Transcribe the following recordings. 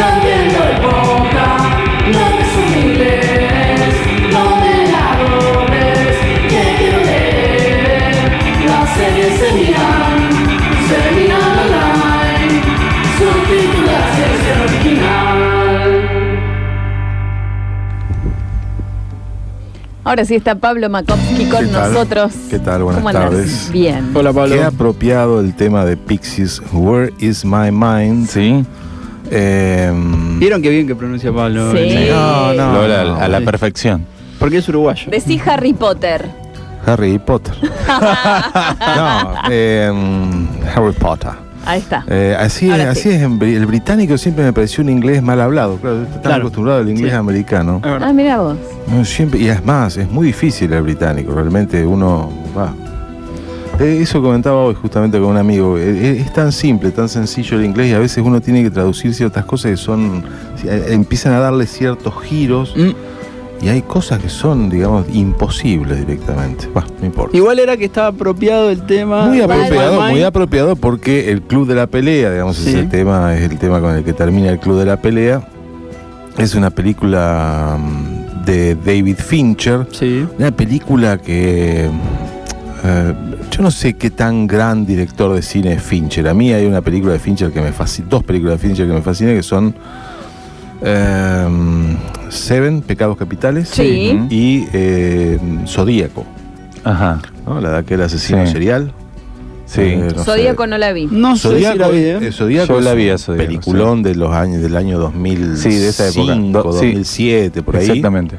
también doy boca, no es un inglés, no me la robes, que quiero leer. Las series se miran online, subtituladas es original. Ahora sí está Pablo Makovsky con ¿Qué tal? nosotros. ¿Qué tal? Buenas ¿Cómo andás? tardes. Bien. Hola, Pablo. Qué apropiado el tema de Pixies, Where is my mind? Sí. ¿Vieron qué bien que pronuncia Pablo? Sí. No, Lola, a la sí. perfección. Porque es uruguayo. Decí Harry Potter. Harry Potter. No, Harry Potter. Ahí está. Así Ahora es, sí. el británico siempre me pareció un inglés mal hablado. Claro, está tan Claro. acostumbrado al inglés Sí. americano. Es verdad. Ah, mira vos. No, siempre, y es más, es muy difícil el británico. Realmente uno va. Eso comentaba hoy justamente con un amigo. Es tan simple, tan sencillo el inglés y a veces uno tiene que traducir ciertas cosas que son. Empiezan a darle ciertos giros y hay cosas que son, digamos, imposibles directamente. Bah, no importa. Igual era que estaba apropiado el tema. Muy Where is apropiado, my muy mind. apropiado porque el Club de la Pelea, digamos, Sí. es el tema con el que termina el Club de la Pelea. Es una película de David Fincher. Sí. Una película que yo no sé qué tan gran director de cine es Fincher. A mí hay una película de Fincher que me fascina, dos películas de Fincher que me fascinan, que son Seven, Pecados Capitales, Sí. y Zodíaco, Ajá. ¿no? La de aquel asesino Sí. serial. Sí. No Zodíaco sé. no la vi. No sé si Zodíaco, la vi, ¿eh? Zodíaco Yo la es vi a un Zodíaco, peliculón de los años, del año 2005, Sí, de esa época. Sí. 2007, por ahí. Exactamente.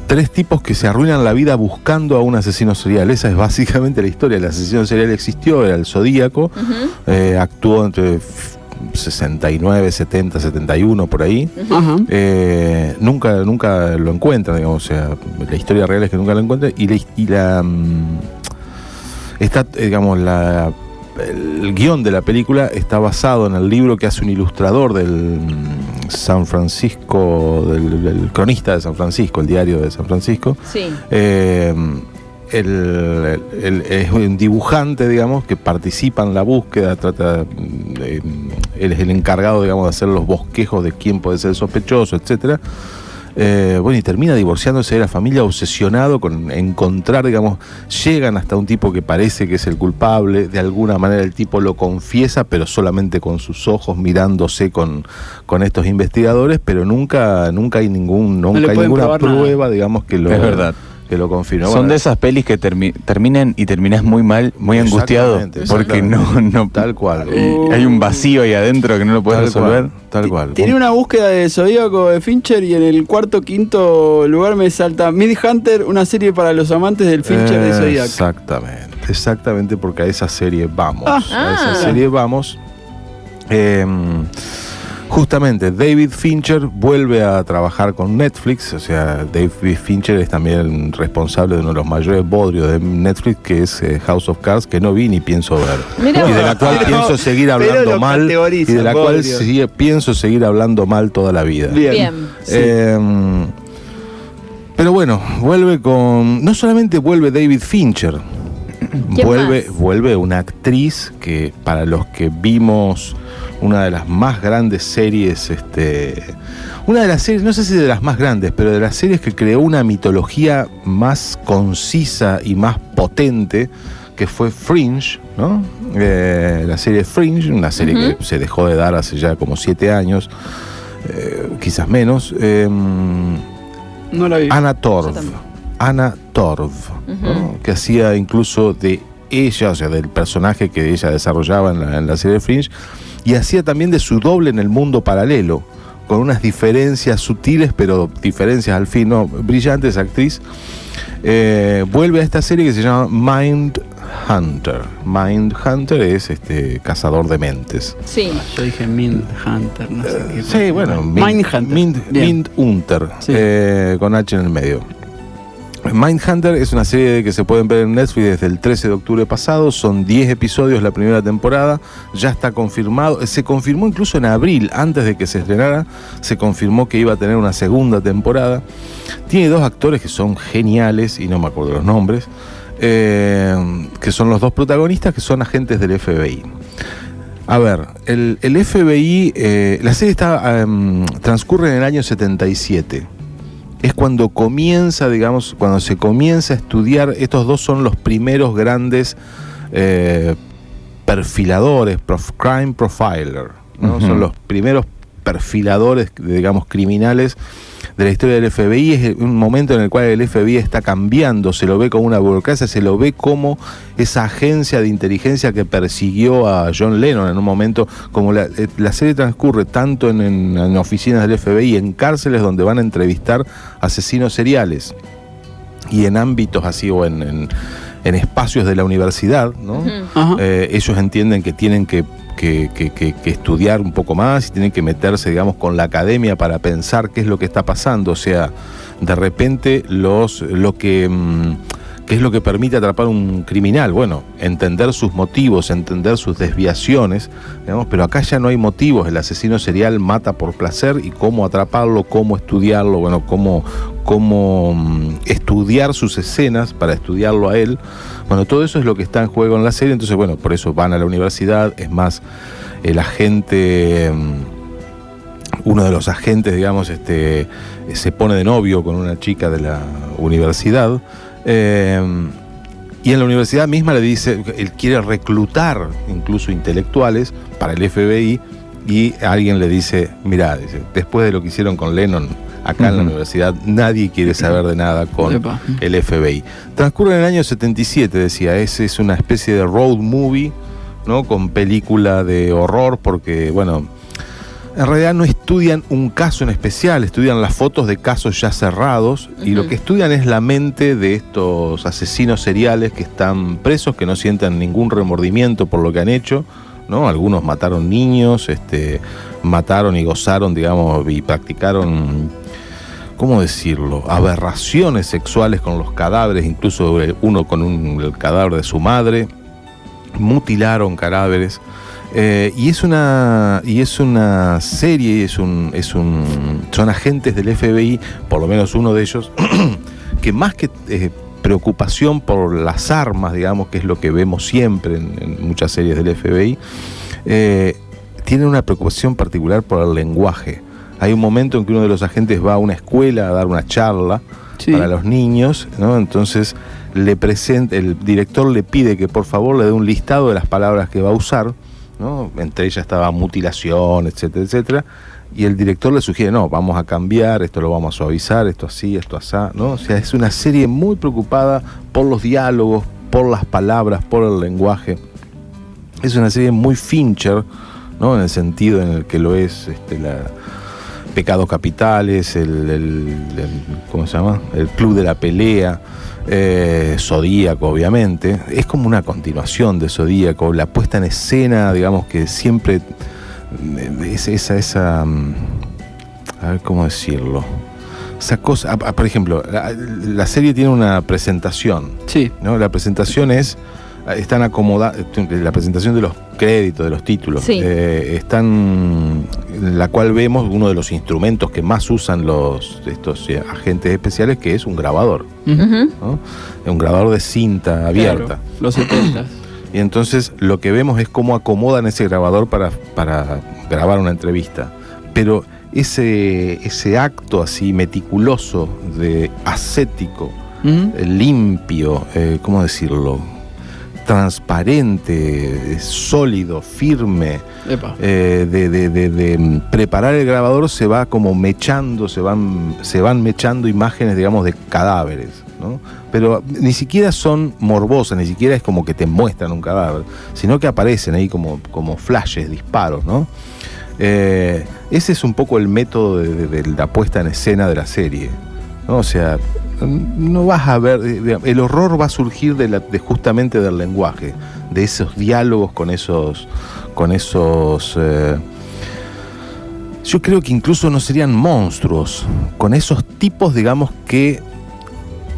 Tres tipos que se arruinan la vida buscando a un asesino serial. Esa es básicamente la historia. El asesino serial existió, era el Zodíaco. Actuó entre 69, 70, 71, por ahí. Ajá. Nunca lo encuentran, digamos. O sea, la historia real es que nunca lo encuentran. Digamos, el guión de la película está basado en el libro que hace un ilustrador del San Francisco, del cronista de San Francisco, el diario de San Francisco. Sí. Él es un dibujante, digamos, que participa en la búsqueda, él es el encargado, digamos, de hacer los bosquejos de quién puede ser el sospechoso, etcétera. Y termina divorciándose de la familia, obsesionado con encontrar, digamos, llegan hasta un tipo que parece que es el culpable, de alguna manera el tipo lo confiesa, pero solamente con sus ojos mirándose con estos investigadores, pero nunca hay le pueden ninguna probar prueba, nada. digamos, que Es verdad. lo confirma. Son Bueno, de esas pelis que terminan y terminás muy mal, muy angustiado. Porque no tal cual. hay un vacío ahí adentro que no lo puedes resolver. Tal cual. Tiene una búsqueda de Zodíaco de Fincher y en el cuarto, quinto lugar me salta Mindhunter, una serie para los amantes del Fincher de Zodíaco. Exactamente, porque a esa serie vamos. A esa Ah. serie vamos. Justamente, David Fincher vuelve a trabajar con Netflix. O sea, David Fincher es también responsable de uno de los mayores bodrios de Netflix, que es House of Cards, que no vi ni pienso ver. Mirá Y de vos. la cual Pero- pienso seguir pero hablando lo mal. Y categoriza, de la cual bodrio. pienso seguir hablando mal toda la vida. Bien. Pero bueno, vuelve con. No solamente vuelve David Fincher, ¿Quién vuelve una actriz que, para los que vimos una de las más grandes series, una de las series, no sé si de las más grandes, pero de las series que creó una mitología más concisa y más potente, que fue Fringe, ¿no? La serie Fringe, una serie que se dejó de dar hace ya como 7 años, quizás menos. No la vi. Anna Yo Torv, también. ¿no? Que hacía incluso de ella, o sea, del personaje que ella desarrollaba en la serie Fringe, y hacía también de su doble en el mundo paralelo, con unas diferencias sutiles, pero diferencias al fin, ¿no? Brillante esa actriz. Vuelve a esta serie que se llama Mindhunter. Mindhunter es cazador de mentes. Sí. Yo dije Mindhunter, no sé qué. Sí, bueno, Mindhunter. Bien. Mindhunter, Sí. con H en el medio. Mindhunter es una serie que se pueden ver en Netflix desde el 13 de octubre pasado. Son 10 episodios la primera temporada. Ya está confirmado. Se confirmó incluso en abril, antes de que se estrenara. Se confirmó que iba a tener una segunda temporada. Tiene 2 actores que son geniales, y no me acuerdo los nombres, que son los 2 protagonistas, que son agentes del FBI. A ver, el FBI, la serie transcurre en el año 77. Es cuando comienza, digamos, cuando se comienza a estudiar. Estos dos son los primeros grandes perfiladores, crime profiler, ¿no? Son los primeros perfiladores, digamos, criminales de la historia del FBI. Es un momento en el cual el FBI está cambiando, se lo ve como una burocracia, se lo ve como esa agencia de inteligencia que persiguió a John Lennon en un momento. Como la serie transcurre tanto en oficinas del FBI, en cárceles donde van a entrevistar asesinos seriales, y en ámbitos así, o en espacios de la universidad, ¿no? Ellos entienden que tienen que estudiar un poco más y tienen que meterse, digamos, con la academia para pensar qué es lo que está pasando. O sea, de repente ¿qué es lo que permite atrapar un criminal? Bueno, entender sus motivos, entender sus desviaciones, digamos, pero acá ya no hay motivos. El asesino serial mata por placer, y cómo atraparlo, cómo estudiarlo, bueno, cómo estudiar sus escenas para estudiarlo a él. Bueno, todo eso es lo que está en juego en la serie. Entonces, bueno, por eso van a la universidad. Es más, el agente, uno de los agentes, digamos, se pone de novio con una chica de la universidad. Y en la universidad misma le dice, él quiere reclutar incluso intelectuales para el FBI, y alguien le dice, mirá, dice, después de lo que hicieron con Lennon acá en la universidad, nadie quiere saber de nada con el FBI. Transcurre en el año 77, decía, es una especie de road movie, ¿no? Con película de horror, porque, bueno, en realidad no estudian un caso en especial, estudian las fotos de casos ya cerrados, y lo que estudian es la mente de estos asesinos seriales que están presos, que no sientan ningún remordimiento por lo que han hecho, ¿no? Algunos mataron niños, mataron y gozaron, digamos, y practicaron, ¿cómo decirlo?, aberraciones sexuales con los cadáveres, incluso uno con el cadáver de su madre, mutilaron cadáveres. Y es una serie, son agentes del FBI, por lo menos uno de ellos, que más que preocupación por las armas, digamos, que es lo que vemos siempre en muchas series del FBI, tiene una preocupación particular por el lenguaje. Hay un momento en que uno de los agentes va a una escuela a dar una charla para los niños, ¿no? Entonces el director le pide que por favor le dé un listado de las palabras que va a usar, ¿no? Entre ellas estaba mutilación, etcétera, etcétera. Y el director le sugiere, no, vamos a cambiar, esto lo vamos a suavizar, esto así, esto asá, ¿no? O sea, es una serie muy preocupada por los diálogos, por las palabras, por el lenguaje. Es una serie muy Fincher, ¿no? En el sentido en el que lo es Pecados Capitales, ¿cómo se llama? El Club de la Pelea, Zodíaco, obviamente. Es como una continuación de Zodíaco, la puesta en escena, digamos, que siempre es esa a ver cómo decirlo, esa cosa. Por ejemplo, la serie tiene una presentación, ¿no? La presentación están acomodadas, la presentación de los créditos, de los títulos, en la cual vemos uno de los instrumentos que más usan estos agentes especiales, que es un grabador, ¿no? Un grabador de cinta abierta. Claro, los 70. Y entonces lo que vemos es cómo acomodan ese grabador para grabar una entrevista. Pero ese acto así meticuloso, ascético, limpio, ¿cómo decirlo?, transparente, sólido, firme, de preparar el grabador, se va como mechando, se van mechando imágenes, digamos, de cadáveres, ¿no? Pero ni siquiera son morbosas, ni siquiera es como que te muestran un cadáver, sino que aparecen ahí como flashes, disparos, ¿no? Ese es un poco el método de la puesta en escena de la serie, ¿no? O sea, no vas a ver, el horror va a surgir justamente del lenguaje, de esos diálogos con esos yo creo que incluso no serían monstruos, con esos tipos, digamos, que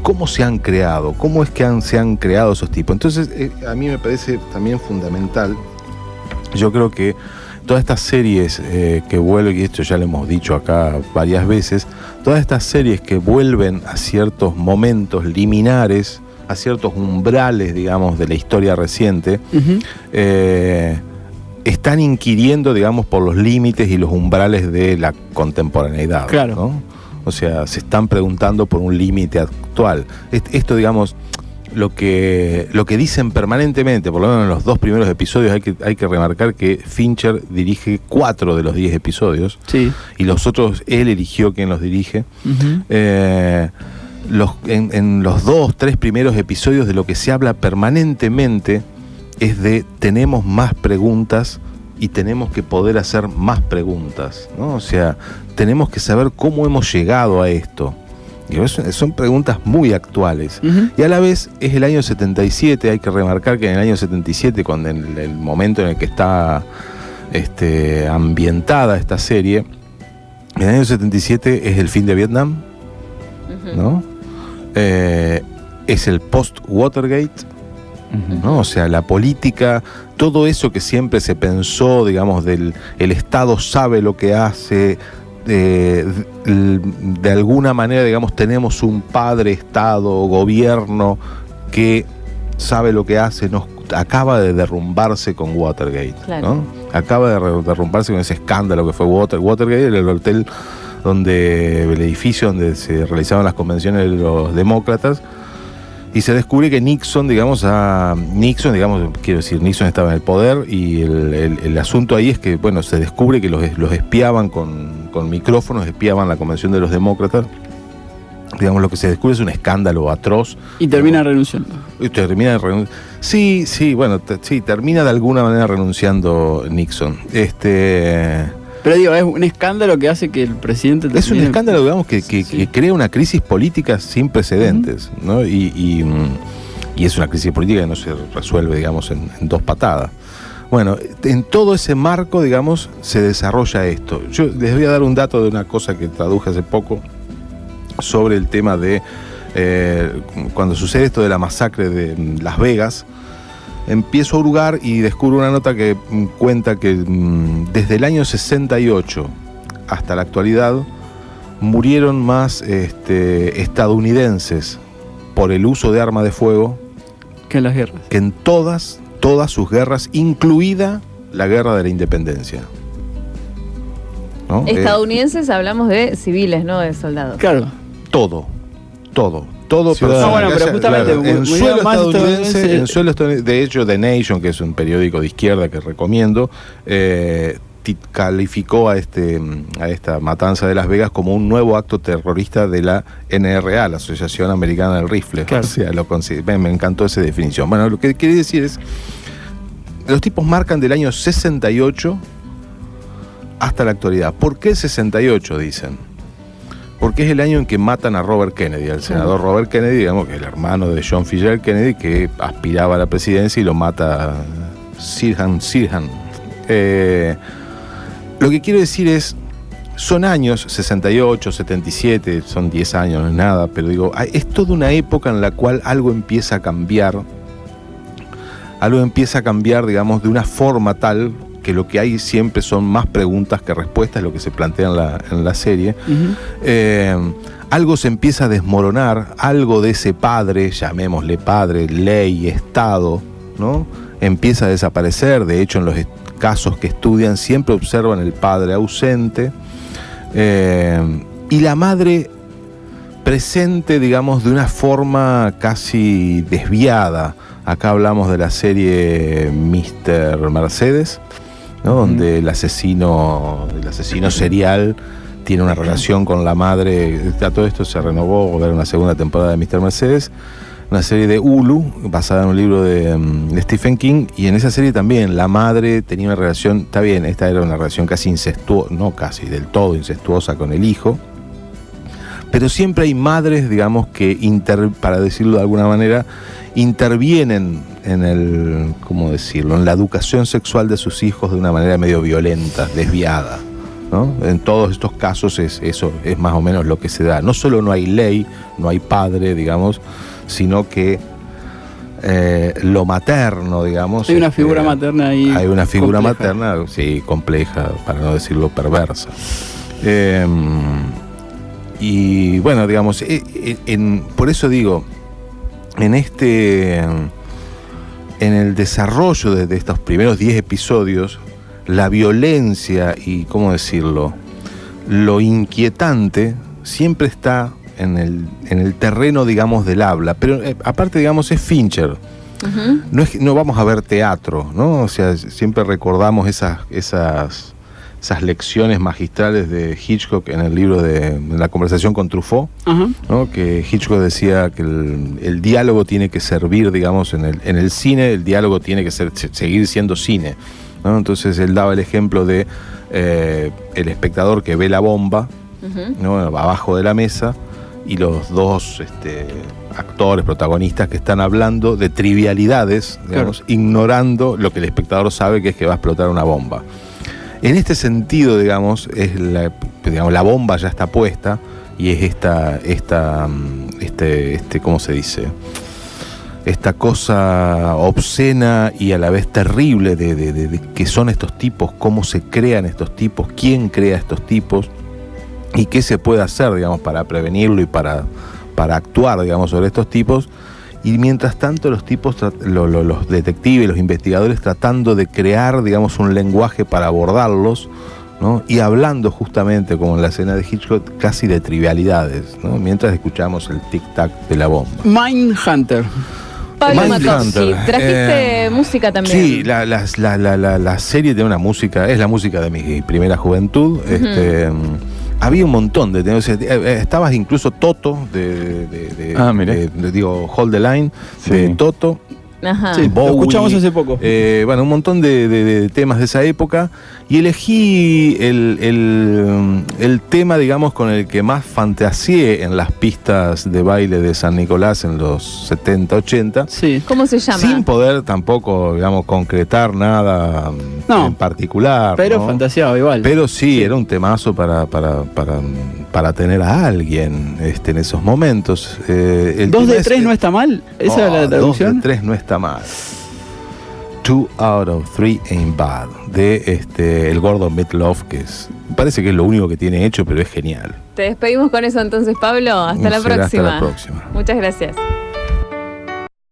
cómo se han creado, cómo es que se han creado esos tipos. Entonces a mí me parece también fundamental, yo creo que todas estas series que vuelven, y esto ya lo hemos dicho acá varias veces, todas estas series que vuelven a ciertos momentos liminares, a ciertos umbrales, digamos, de la historia reciente, están inquiriendo, digamos, por los límites y los umbrales de la contemporaneidad. Claro. ¿no? O sea, se están preguntando por un límite actual. Esto, digamos, lo que dicen permanentemente, por lo menos en los 2 primeros episodios, hay que remarcar que Fincher dirige 4 de los 10 episodios. Sí. Y los otros, él eligió quién los dirige. Uh-huh. En los 2, 3 primeros episodios de lo que se habla permanentemente es de tenemos más preguntas y tenemos que poder hacer más preguntas, ¿no? O sea, tenemos que saber cómo hemos llegado a esto. Y son preguntas muy actuales. Uh-huh. Y a la vez es el año 77, hay que remarcar que en el año 77, cuando en el momento en el que está ambientada esta serie, en el año 77 es el fin de Vietnam, ¿no? Es el post-Watergate, ¿no? O sea, la política, todo eso que siempre se pensó, digamos, el Estado sabe lo que hace, de alguna manera, digamos, tenemos un padre Estado, gobierno que sabe lo que hace, acaba de derrumbarse con Watergate, claro. ¿no? Acaba de derrumbarse con ese escándalo que fue Watergate, el hotel el edificio donde se realizaban las convenciones de los demócratas, y se descubre que Nixon estaba en el poder, y el asunto ahí es que, bueno, se descubre que los espiaban con micrófonos, espiaban la convención de los demócratas. Digamos, lo que se descubre es un escándalo atroz. Y termina renunciando. Sí, termina de alguna manera renunciando Nixon. Pero digo, es un escándalo que hace que el presidente... Es un escándalo, digamos, que crea una crisis política sin precedentes, ¿no? Y es una crisis política que no se resuelve, digamos, en 2 patadas. Bueno, en todo ese marco, digamos, se desarrolla esto. Yo les voy a dar un dato de una cosa que traduje hace poco sobre el tema de cuando sucede esto de la masacre de Las Vegas. Empiezo a hurgar y descubro una nota que cuenta que desde el año 68 hasta la actualidad murieron más estadounidenses por el uso de arma de fuego que en las guerras. Que en todas sus guerras, incluida la guerra de la independencia, ¿no? Estadounidenses, hablamos de civiles, no de soldados. Claro. Todo. Bueno, pero justamente claro, en suelo estadounidense, de hecho, The Nation, que es un periódico de izquierda que recomiendo, calificó a esta matanza de Las Vegas como un nuevo acto terrorista de la NRA, la Asociación Americana del Rifle. Claro. O sea, me encantó esa definición. Bueno, lo que quiere decir es, los tipos marcan del año 68 hasta la actualidad. ¿Por qué el 68, dicen? Porque es el año en que matan a Robert Kennedy, al senador Robert Kennedy, digamos, que es el hermano de John Fitzgerald Kennedy, que aspiraba a la presidencia, y lo mata Sirhan. Lo que quiero decir es, son años, 68, 77, son 10 años, no es nada, pero digo, es toda una época en la cual algo empieza a cambiar, digamos, de una forma tal que lo que hay siempre son más preguntas que respuestas, lo que se plantea en la serie. Uh-huh. Algo se empieza a desmoronar, algo de ese padre, llamémosle padre, ley, Estado, ¿no? Empieza a desaparecer. De hecho, en los casos que estudian siempre observan el padre ausente, y la madre presente, digamos, de una forma casi desviada. Acá hablamos de la serie Mr. Mercedes, ¿no? Donde el asesino serial tiene una relación con la madre. Todo esto se renovó, va a haber una segunda temporada de Mr. Mercedes, una serie de Hulu basada en un libro de Stephen King, y en esa serie también la madre tenía una relación, está bien, esta era una relación casi incestuosa, no casi, del todo incestuosa con el hijo, pero siempre hay madres, digamos, que para decirlo de alguna manera, intervienen en ¿cómo decirlo?, en la educación sexual de sus hijos de una manera medio violenta, desviada, ¿no? En todos estos casos eso es más o menos lo que se da. No solo no hay ley, no hay padre, digamos, sino que lo materno, digamos. Hay una figura materna ahí. Hay una figura compleja. materna, sí, compleja, para no decirlo perversa. Y bueno, digamos, por eso digo, en el desarrollo de estos primeros 10 episodios, la violencia y, ¿cómo decirlo?, lo inquietante siempre está en el terreno, digamos, del habla. Pero aparte, digamos, es Fincher. No vamos a ver teatro, ¿no? O sea, siempre recordamos esas lecciones magistrales de Hitchcock en el libro en la conversación con Truffaut, ¿no? Que Hitchcock decía que el diálogo tiene que servir, digamos, en el cine, el diálogo tiene que seguir siendo cine, ¿no? Entonces él daba el ejemplo de el espectador que ve la bomba, ¿no?, abajo de la mesa, y los dos actores, protagonistas, que están hablando de trivialidades, digamos, ignorando lo que el espectador sabe, que es que va a explotar una bomba. En este sentido, digamos, la bomba ya está puesta, y es ¿cómo se dice?, esta cosa obscena y a la vez terrible de qué son estos tipos, cómo se crean estos tipos, quién crea estos tipos y qué se puede hacer, digamos, para prevenirlo y para actuar, digamos, sobre estos tipos. Y mientras tanto los tipos, los detectives, los investigadores, tratando de crear, digamos, un lenguaje para abordarlos, ¿no? Y hablando justamente, como en la escena de Hitchcock, casi de trivialidades, ¿no? Mientras escuchamos el tic-tac de la bomba. Mindhunter. Pablo Matoschi, trajiste música también. Sí, la serie tiene una música, es la música de mi primera juventud. Había un montón de temas. Estabas incluso Toto digo, Hold the Line, de Toto. Ajá. Sí, Bowie, lo escuchamos hace poco. Bueno, un montón de temas de esa época. Y elegí el tema, digamos, con el que más fantaseé en las pistas de baile de San Nicolás en los 70, 80. Sí. ¿Cómo se llama? Sin poder tampoco, digamos, concretar nada en particular. Pero ¿no? fantaseaba igual. Pero sí, era un temazo para tener a alguien en esos momentos. 2 de 3 no está mal. ¿Esa es la traducción? 2 de 3 no está mal. 2 out of 3 ain't bad, de el Gordon Meatloaf, parece que es lo único que tiene hecho, pero es genial. Te despedimos con eso entonces, Pablo. Hasta la próxima. Hasta la próxima. Muchas gracias.